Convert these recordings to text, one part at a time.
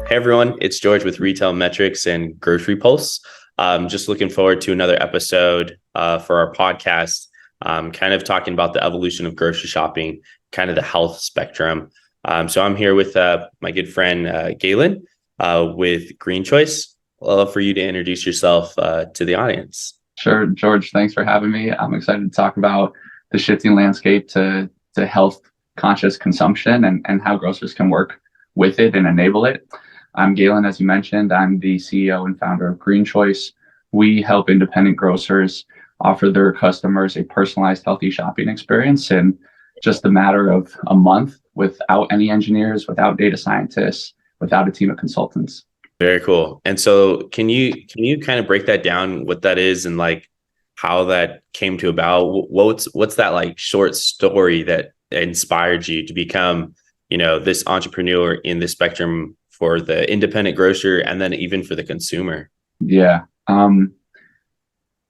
Hey everyone, it's George with retailMetrix and Grocery Pulse. Just looking forward to another episode for our podcast, kind of talking about the evolution of grocery shopping, kind of the health spectrum. So I'm here with my good friend Galen with GreenChoice. I'd love for you to introduce yourself to the audience. Sure, George, thanks for having me. I'm excited to talk about the shifting landscape to health conscious consumption and how grocers can work with it and enable it. I'm Galen, as you mentioned. I'm the CEO and founder of GreenChoice. We help independent grocers offer their customers a personalized, healthy shopping experience in just a matter of a month without any engineers, without data scientists, without a team of consultants. Very cool. And so can you kind of break that down, what that is and like how that came to about? What's that like short story that inspired you to become, this entrepreneur in the spectrum for the independent grocer and then even for the consumer? Yeah.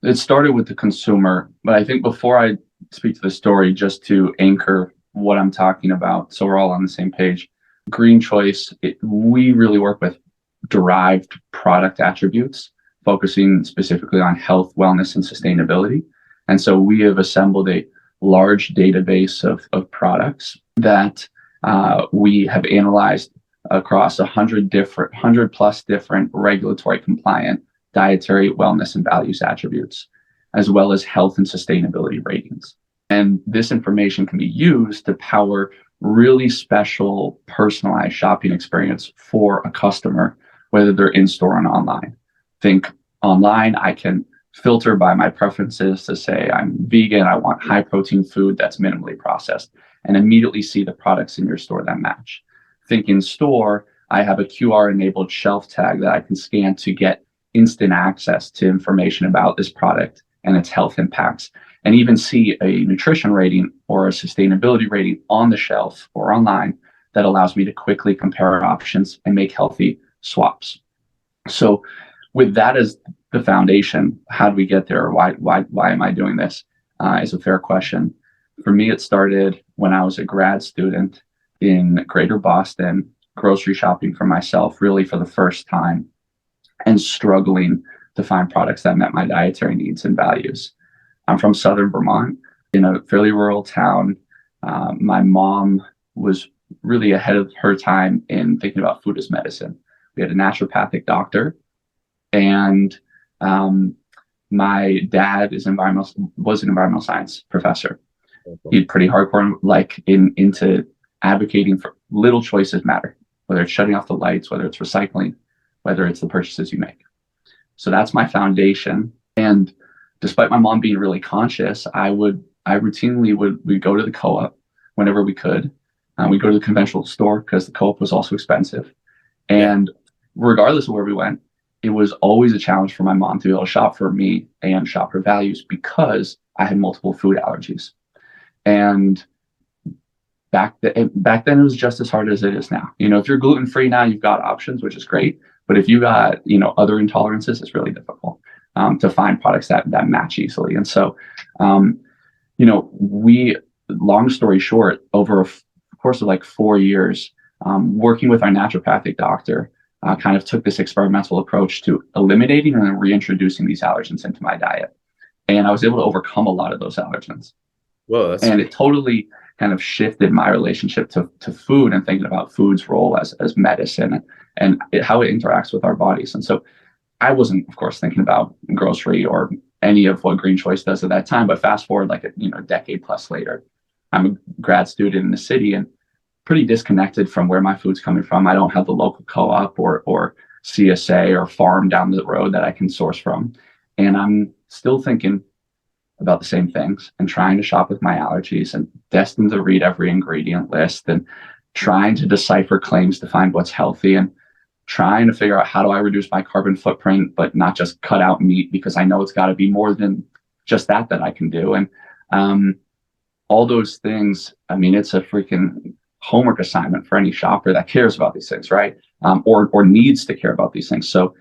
It started with the consumer, but I think before I speak to the story, just to anchor what I'm talking about, so we're all on the same page. GreenChoice, we really work with derived product attributes, focusing specifically on health, wellness, and sustainability. And so we have assembled a large database of products that we have analyzed across 100 plus different regulatory compliant dietary, wellness, and values attributes, as well as health and sustainability ratings. And this information can be used to power really special personalized shopping experience for a customer, whether they're in store and online. Think online, I can filter by my preferences to say I'm vegan, I want high protein food that's minimally processed, and immediately see the products in your store that match. Think in store, I have a QR enabled shelf tag that I can scan to get instant access to information about this product and its health impacts, and even see a nutrition rating or a sustainability rating on the shelf or online that allows me to quickly compare options and make healthy swaps. So with that as the foundation, how do we get there? Why am I doing this? Is a fair question. For me, it started when I was a grad student in Greater Boston, grocery shopping for myself, really for the first time, and struggling to find products that met my dietary needs and values. I'm from Southern Vermont, in a fairly rural town. My mom was really ahead of her time in thinking about food as medicine. We had a naturopathic doctor, and my dad was an environmental science professor. He's pretty hardcore, into advocating for little choices matter, whether it's shutting off the lights, whether it's recycling, whether it's the purchases you make. So that's my foundation. And despite my mom being really conscious, we'd go to the co-op whenever we could. We'd go to the conventional store because the co-op was also expensive. And regardless of where we went, it was always a challenge for my mom to be able to shop for me and shop her values because I had multiple food allergies. And back then it was just as hard as it is now. If you're gluten-free now, you've got options, which is great. But if you got, other intolerances, it's really difficult to find products that match easily. And so, long story short, over a course of like 4 years, working with our naturopathic doctor, kind of took this experimental approach to eliminating and then reintroducing these allergens into my diet. And I was able to overcome a lot of those allergens. Whoa, it totally kind of shifted my relationship to food and thinking about food's role as medicine and how it interacts with our bodies. And so I wasn't, of course, thinking about grocery or any of what GreenChoice does at that time, but fast forward like a decade plus later, I'm a grad student in the city and pretty disconnected from where my food's coming from. I don't have the local co-op or CSA or farm down the road that I can source from. And I'm still thinking about the same things and trying to shop with my allergies and destined to read every ingredient list and trying to decipher claims to find what's healthy and trying to figure out how do I reduce my carbon footprint, but not just cut out meat because I know it's got to be more than just that I can do. And all those things, it's a freaking homework assignment for any shopper that cares about these things, right? Or needs to care about these things. So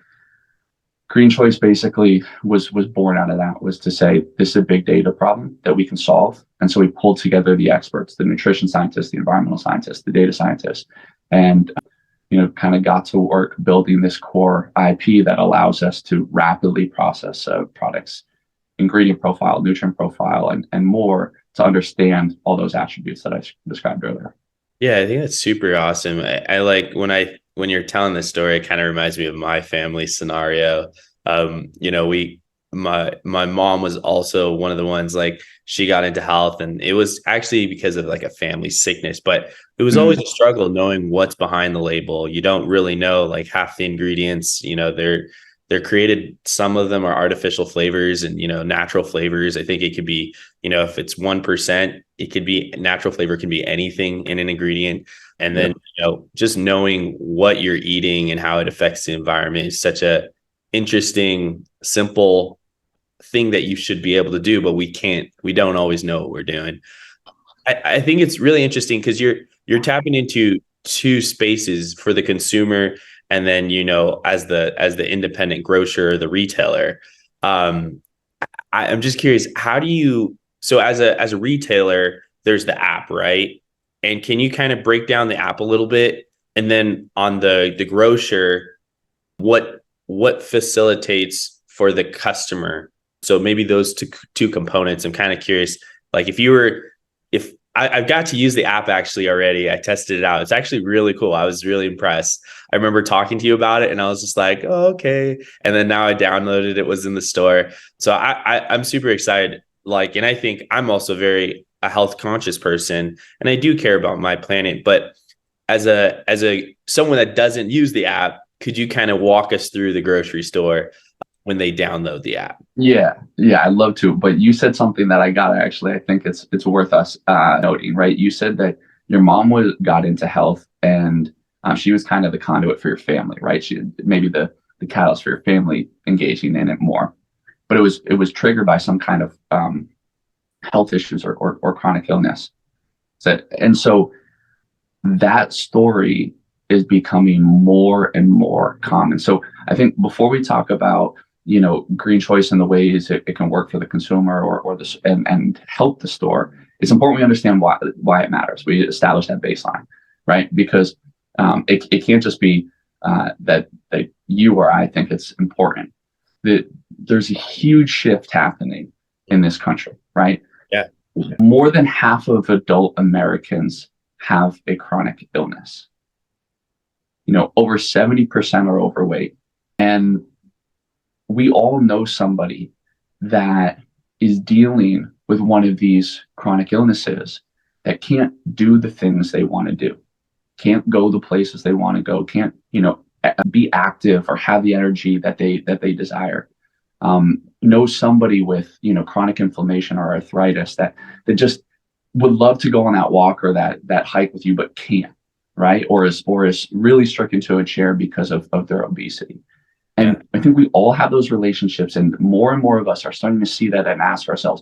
GreenChoice basically was born out of that, was to say, this is a big data problem that we can solve. And so we pulled together the experts, the nutrition scientists, the environmental scientists, the data scientists, and kind of got to work building this core IP that allows us to rapidly process a product's ingredient profile, nutrient profile, and more to understand all those attributes that I described earlier. Yeah, I think that's super awesome. I like when you're telling this story, it kind of reminds me of my family scenario. My mom was also one of the ones, like, she got into health, and it was actually because of like a family sickness, but it was always a struggle knowing what's behind the label. You don't really know like half the ingredients. They're created, some of them are artificial flavors and natural flavors. I think it could be, if it's 1%, it could be natural flavor, can be anything in an ingredient. And then just knowing what you're eating and how it affects the environment is such a interesting, simple thing that you should be able to do, but we don't always know what we're doing. I think it's really interesting because you're tapping into two spaces for the consumer, and then as the independent grocer, the retailer. I'm just curious, how do you, so as a retailer, there's the app, right? And can you kind of break down the app a little bit? And then on the grocer, what facilitates for the customer? So maybe those two components. I'm kind of curious, like if I've got to use the app actually already. I tested it out. It's actually really cool. I was really impressed. I remember talking to you about it and I was just like, oh, okay. And then now I downloaded it, was in the store. So I'm super excited. Like, and I think I'm also very a health conscious person, and I do care about my planet. But as a someone that doesn't use the app, could you kind of walk us through the grocery store when they download the app? Yeah, I'd love to. But you said something that I think it's worth us noting, right? You said that your mom got into health, and she was kind of the conduit for your family, right? She maybe the catalyst for your family engaging in it more. But it was triggered by some kind of health issues or chronic illness. So that story is becoming more and more common. So I think before we talk about GreenChoice and the ways it can work for the consumer and help the store, it's important we understand why it matters. We establish that baseline, right? Because it can't just be that you or I think it's important. There's a huge shift happening in this country, right? Yeah. More than half of adult Americans have a chronic illness. Over 70% are overweight. And we all know somebody that is dealing with one of these chronic illnesses that can't do the things they want to do, can't go the places they want to go, can't, be active or have the energy that they desire. Know somebody with, chronic inflammation or arthritis that just would love to go on that walk or that hike with you, but can't, right? Or is really stricken to a chair because of their obesity. And I think we all have those relationships, and more of us are starting to see that and ask ourselves,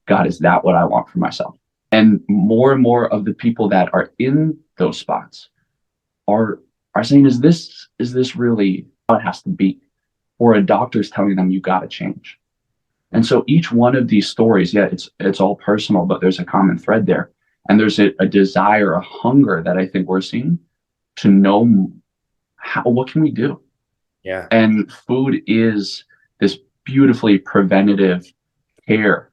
God, is that what I want for myself? And more of the people that are in those spots are saying, is this really how it has to be? Or a doctor's telling them you got to change. And so each one of these stories, it's all personal, but there's a common thread there. And there's a desire, a hunger that I think we're seeing to know what can we do? Yeah. And food is this beautifully preventative care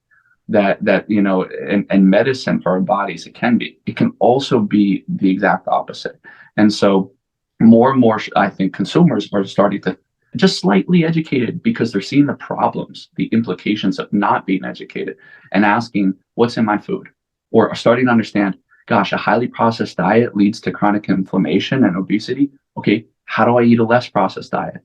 that and medicine for our bodies. It can be. It can also be the exact opposite. And so more and more, I think consumers are starting to just slightly educated because they're seeing the problems, the implications of not being educated, and asking, what's in my food? Or starting to understand, gosh, a highly processed diet leads to chronic inflammation and obesity. Okay, how do I eat a less processed diet?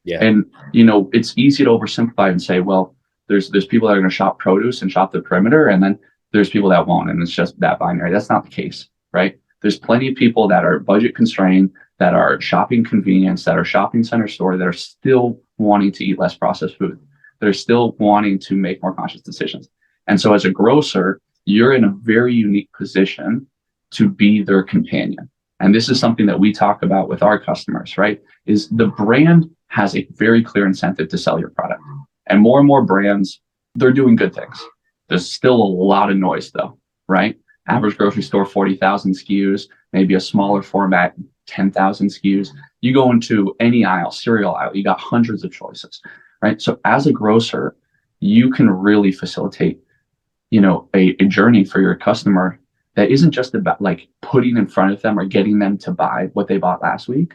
Yeah. And it's easy to oversimplify and say, well, there's people that are going to shop produce and shop the perimeter, and then there's people that won't, and it's just that binary. That's not the case, right? There's plenty of people that are budget constrained, that are shopping convenience, that are shopping center store, that are still wanting to eat less processed food. They're still wanting to make more conscious decisions. And so as a grocer, you're in a very unique position to be their companion. And this is something that we talk about with our customers, right? Is the brand has a very clear incentive to sell your product. And more brands, they're doing good things. There's still a lot of noise though, right? Average grocery store, 40,000 SKUs, maybe a smaller format, 10,000 SKUs. You go into any aisle, cereal aisle, you got hundreds of choices, right? So as a grocer, you can really facilitate, a journey for your customer that isn't just about like putting in front of them or getting them to buy what they bought last week,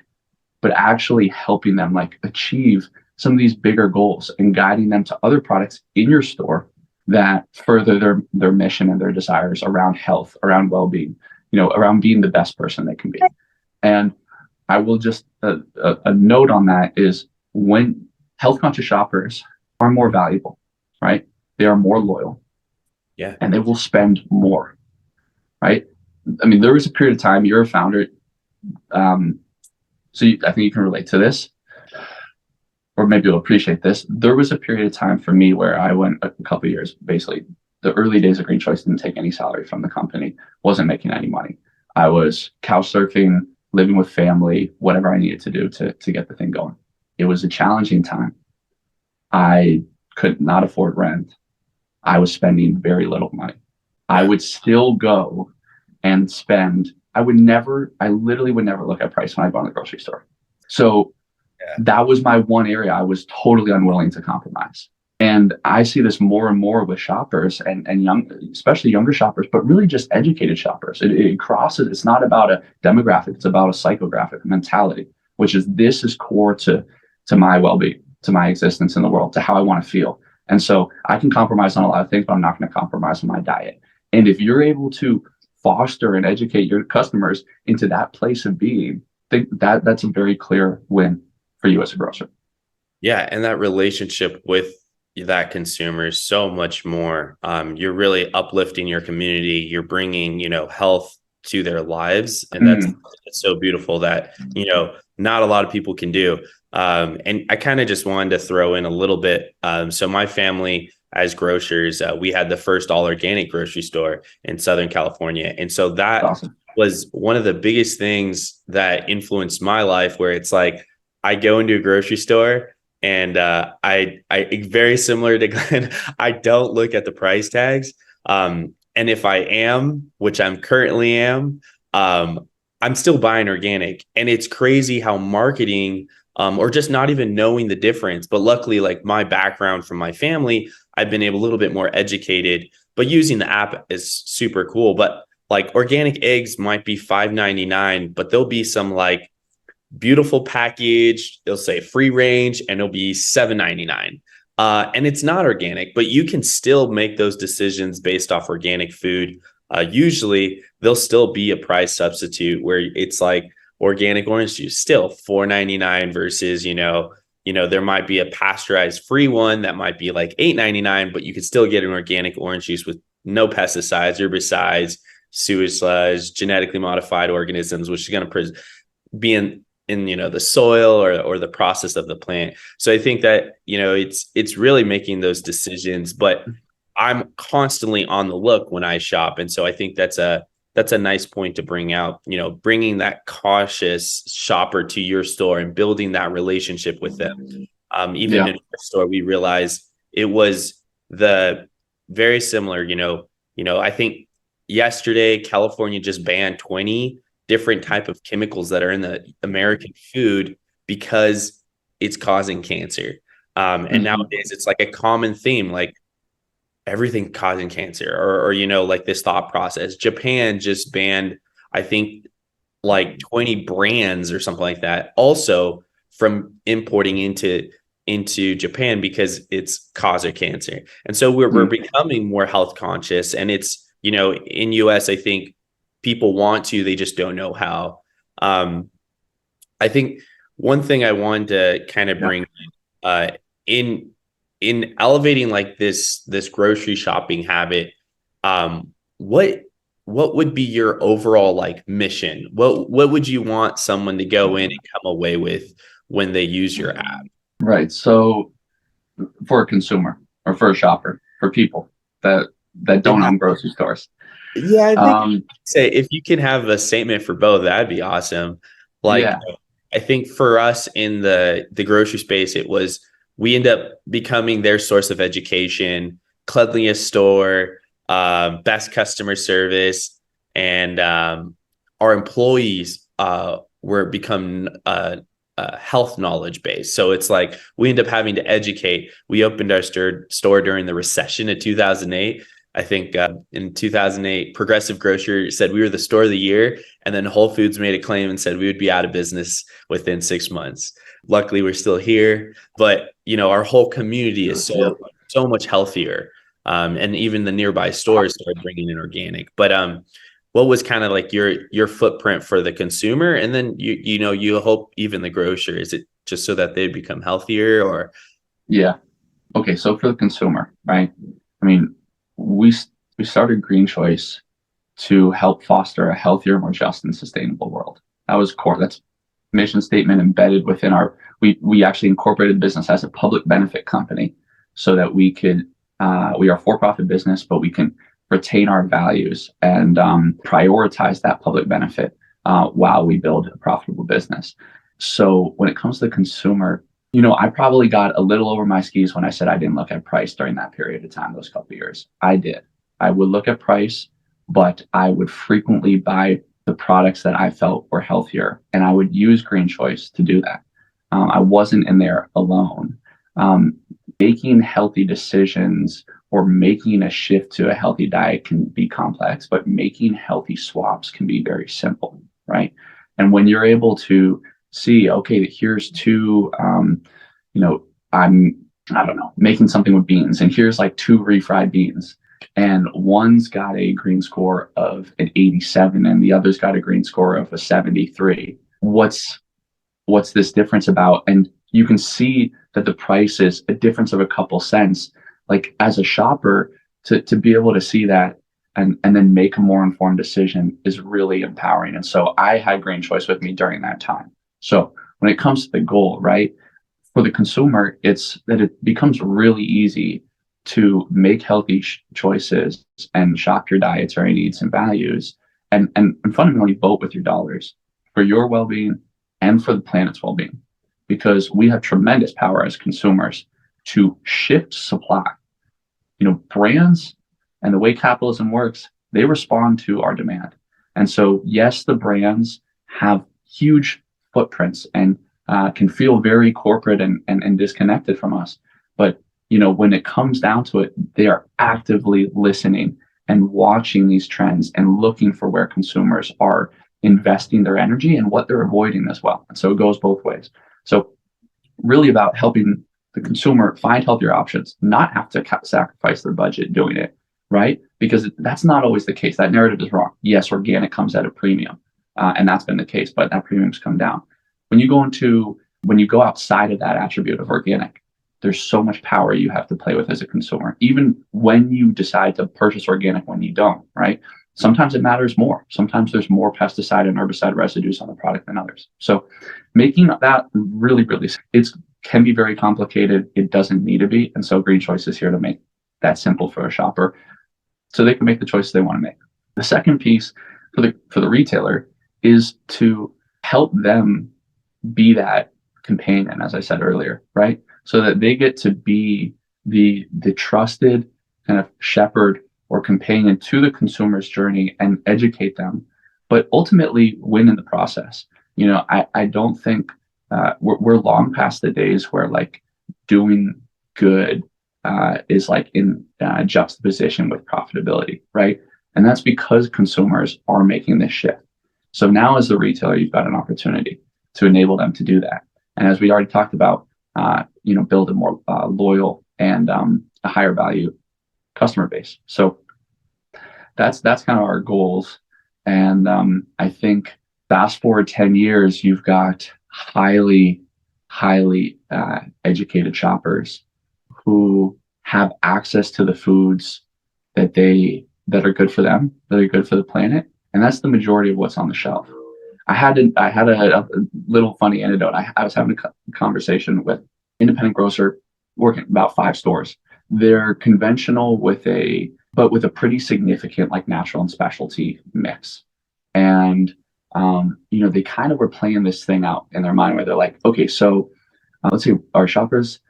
but actually helping them like achieve some of these bigger goals and guiding them to other products in your store that further their mission and their desires around health, around well-being, around being the best person they can be. And I will just a note on that is when health conscious shoppers are more valuable, right? They are more loyal. Yeah. And they will spend more, right? I mean, there was a period of time, you're a founder, I think you can relate to this, or maybe you'll appreciate this. There was a period of time for me where I went a couple of years, basically the early days of GreenChoice, didn't take any salary from the company, wasn't making any money. I was couch surfing, living with family, whatever I needed to do to get the thing going. It was a challenging time. I could not afford rent. I was spending very little money. I would still go and spend. I literally would never look at price when I go to the grocery store. So that was my one area I was totally unwilling to compromise. And I see this more and more with shoppers and especially younger shoppers, but really just educated shoppers. It crosses, it's not about a demographic, it's about a psychographic mentality, which is this is core to my well-being, to my existence in the world, to how I want to feel. And so I can compromise on a lot of things, but I'm not going to compromise on my diet. And if you're able to foster and educate your customers into that place of being, I think that's a very clear win for you as a grocer. Yeah. And that relationship with that consumer is so much more. You're really uplifting your community. You're bringing, health to their lives. And that's so beautiful that, not a lot of people can do. And I kind of just wanted to throw in a little bit. So my family as grocers, we had the first all organic grocery store in Southern California. And so that awesome. was one of the biggest things that influenced my life, where it's like, I go into a grocery store and I very similar to Glenn, I don't look at the price tags. And if I am, which I'm currently am, I'm still buying organic. And it's crazy how marketing or just not even knowing the difference. But luckily, like my background from my family, I've been able a little bit more educated, but using the app is super cool. But like organic eggs might be $5.99, but there'll be some like beautiful package. They'll say free range and it'll be $7.99. And it's not organic, but you can still make those decisions based off organic food. Usually there'll still be a price substitute where it's like organic orange juice, still $4.99 versus, there might be a pasteurized free one that might be like $8.99, but you can still get an organic orange juice with no pesticides, herbicides, sewage sludge, genetically modified organisms, which is going to be in the soil or the process of the plant. So I think that, it's really making those decisions, but I'm constantly on the look when I shop. And so I think that's a nice point to bring out, bringing that cautious shopper to your store and building that relationship with them. Even in our store, we realized it was the very similar, I think yesterday, California just banned 20 different type of chemicals that are in the American food because it's causing cancer. And nowadays it's like a common theme, like everything causing cancer or like this thought process. Japan just banned, I think, like 20 brands or something like that also from importing into Japan because it's causing cancer. And so we're becoming more health conscious, and it's, in US, I think people want to, they just don't know how. I think one thing I wanted to kind of bring in elevating like this grocery shopping habit, what would be your overall like mission? What would you want someone to go in and come away with when they use your app? Right. So for a consumer or for a shopper, for people that don't own grocery stores. Yeah, I think say if you can have a statement for both, that'd be awesome. Like I think for us in the grocery space, it was we end up becoming their source of education, cleanliest store, best customer service, and our employees we're become health knowledge based. So it's like we end up having to educate. We opened our store during the recession of 2008. I think in 2008, Progressive Grocer said we were the store of the year, and then Whole Foods made a claim and said we would be out of business within 6 months. Luckily, we're still here, but our whole community is so much healthier, and even the nearby stores started bringing in organic. But what was kind of like your footprint for the consumer, and then you hope even the grocer? Is it just so that they become healthier, or? Yeah. Okay. So for the consumer, right? I mean, we started GreenChoice to help foster a healthier, more just and sustainable world. That was core. That's mission statement embedded within we actually incorporated business as a public benefit company so that we are a for-profit business, but we can retain our values and prioritize that public benefit while we build a profitable business. So when it comes to the consumer, I probably got a little over my skis when I said I didn't look at price during that period of time, those couple of years. I did. I would look at price, but I would frequently buy the products that I felt were healthier, and I would use GreenChoice to do that. I wasn't in there alone. Making healthy decisions or making a shift to a healthy diet can be complex, but making healthy swaps can be very simple, right? And when you're able to see, okay, here's two, I don't know, making something with beans, and here's like two refried beans, and one's got a green score of an 87 and the other's got a green score of a 73. What's this difference about? And you can see that the price is a difference of a couple cents. Like as a shopper, to be able to see that and then make a more informed decision is really empowering. And so I had GreenChoice with me during that time. So when it comes to the goal, right, for the consumer, it's that it becomes really easy to make healthy choices and shop your diets or needs and values, and fundamentally vote with your dollars for your well-being and for the planet's well-being, because we have tremendous power as consumers to shift supply. Brands and the way capitalism works, they respond to our demand. And so, yes, the brands have huge footprints and can feel very corporate and disconnected from us. But, when it comes down to it, they are actively listening and watching these trends and looking for where consumers are investing their energy and what they're avoiding as well. And so it goes both ways. So really about helping the consumer find healthier options, not have to sacrifice their budget doing it, right? Because that's not always the case. That narrative is wrong. Yes, organic comes at a premium, and that's been the case, but that premium's come down. When you go outside of that attribute of organic, there's so much power you have to play with as a consumer, even when you decide to purchase organic when you don't, right? Sometimes it matters more. Sometimes there's more pesticide and herbicide residues on the product than others. So making that really, it can be very complicated. It doesn't need to be. And so GreenChoice is here to make that simple for a shopper so they can make the choices they want to make. The second piece for the retailer is to help them be that companion, as I said earlier, right? So that they get to be the trusted kind of shepherd or companion to the consumer's journey and educate them, but ultimately win in the process. I don't think we're long past the days where like doing good is like in juxtaposition with profitability, right? And that's because consumers are making this shift. So now as the retailer, you've got an opportunity to enable them to do that. And as we already talked about, build a more loyal and a higher value customer base. So that's kind of our goals. And I think fast forward 10 years, you've got highly educated shoppers who have access to the foods that are good for them, that are good for the planet. And that's the majority of what's on the shelf. I had a little funny anecdote. I was having a conversation with independent grocer working about 5 stores. They're conventional with a pretty significant like natural and specialty mix. And they kind of were playing this thing out in their mind where they're like, okay, so let's say our shoppers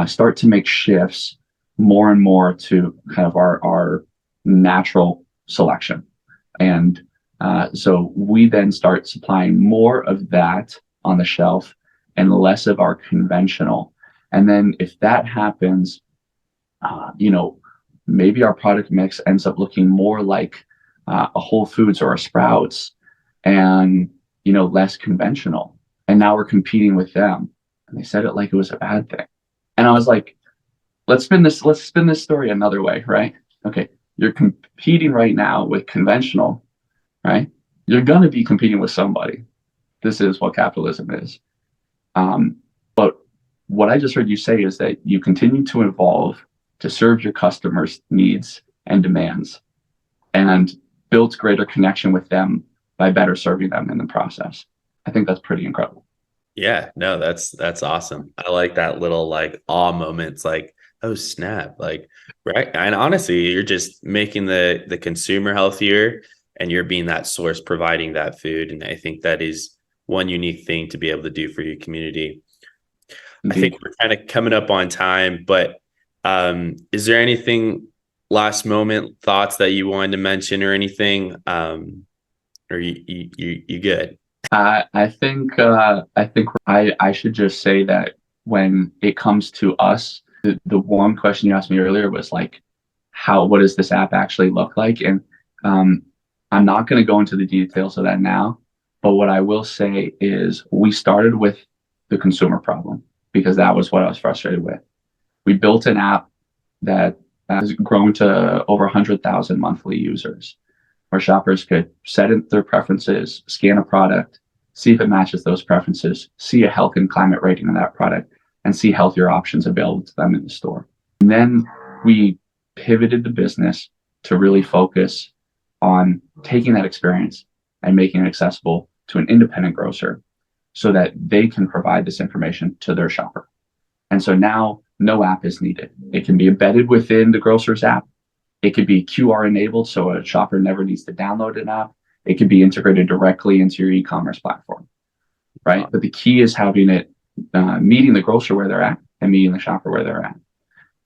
start to make shifts more and more to kind of our natural selection. And So we then start supplying more of that on the shelf and less of our conventional. And then if that happens, maybe our product mix ends up looking more like a Whole Foods or a Sprouts and, less conventional. And now we're competing with them. And they said it like it was a bad thing. And I was like, let's spin this story another way, right? Okay, you're competing right now with conventional, right? You're going to be competing with somebody. This is what capitalism is. But what I just heard you say is that you continue to evolve to serve your customers' needs and demands and build greater connection with them by better serving them in the process. I think that's pretty incredible. Yeah, no, that's awesome. I like that little like awe moments, like, oh snap, like, right. And honestly, you're just making the consumer healthier and you're being that source providing that food. And I think that is one unique thing to be able to do for your community. Indeed. I think we're kind of coming up on time, but is there anything last moment thoughts that you wanted to mention or anything? Or you good? I think I should just say that when it comes to us, the one question you asked me earlier was like, what does this app actually look like? And I'm not going to go into the details of that now, but what I will say is we started with the consumer problem because that was what I was frustrated with. We built an app that has grown to over 100,000 monthly users, where shoppers could set in their preferences, scan a product, see if it matches those preferences, see a health and climate rating of that product, and see healthier options available to them in the store. And then we pivoted the business to really focus on taking that experience and making it accessible to an independent grocer so that they can provide this information to their shopper. And so now no app is needed. It can be embedded within the Grocers app. It could be QR enabled, so a shopper never needs to download an app. It could be integrated directly into your e-commerce platform, right? But the key is having it meeting the grocer where they're at and meeting the shopper where they're at.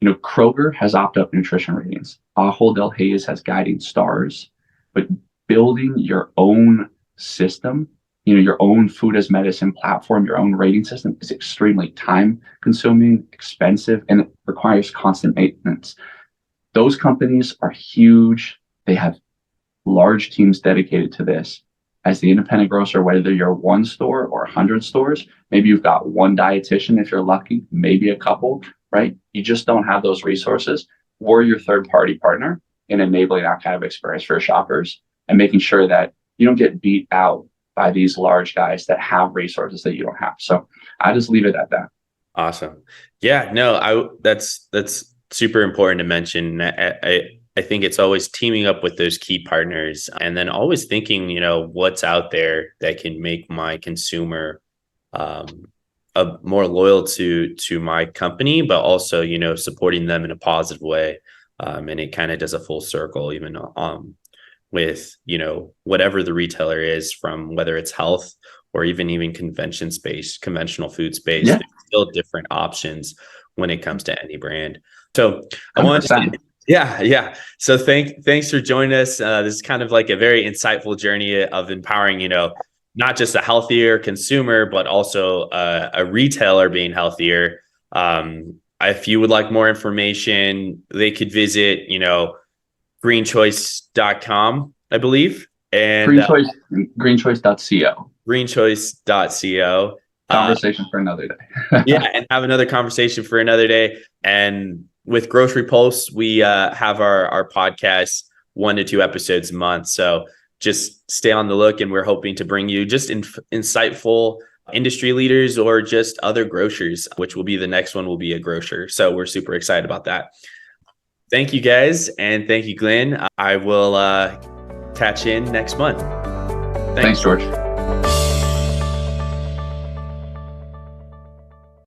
Kroger has opt-up nutrition ratings. Ahold Delhaize has guiding stars. But building your own system, your own food as medicine platform, your own rating system is extremely time consuming, expensive, and it requires constant maintenance. Those companies are huge. They have large teams dedicated to this. As the independent grocer, whether you're one store or 100 stores, maybe you've got one dietitian if you're lucky, maybe a couple, right? You just don't have those resources. We're your third-party partner in enabling that kind of experience for shoppers and making sure that you don't get beat out by these large guys that have resources that you don't have. So I just leave it at that. Awesome. Yeah, no, that's super important to mention. I think it's always teaming up with those key partners and then always thinking, what's out there that can make my consumer more loyal to my company, but also, supporting them in a positive way. And it kind of does a full circle, even with, whatever the retailer is, from whether it's health or even conventional food space. Yeah. There's still different options when it comes to any brand. So I 100%. wanted to Yeah. So thanks for joining us. This is kind of like a very insightful journey of empowering, not just a healthier consumer, but also a retailer being healthier. If you would like more information, they could visit, greenchoice.com, I believe. And greenchoice.co. Greenchoice.co. Conversation for another day. Yeah, and have another conversation for another day. And with Grocery Pulse, we have our podcast 1 to 2 episodes a month. So just stay on the look, and we're hoping to bring you just insightful industry leaders or just other grocers, which will be the next one will be a grocer. So we're super excited about that. Thank you guys. And thank you, Glenn. I will catch you in next month. Thanks, George.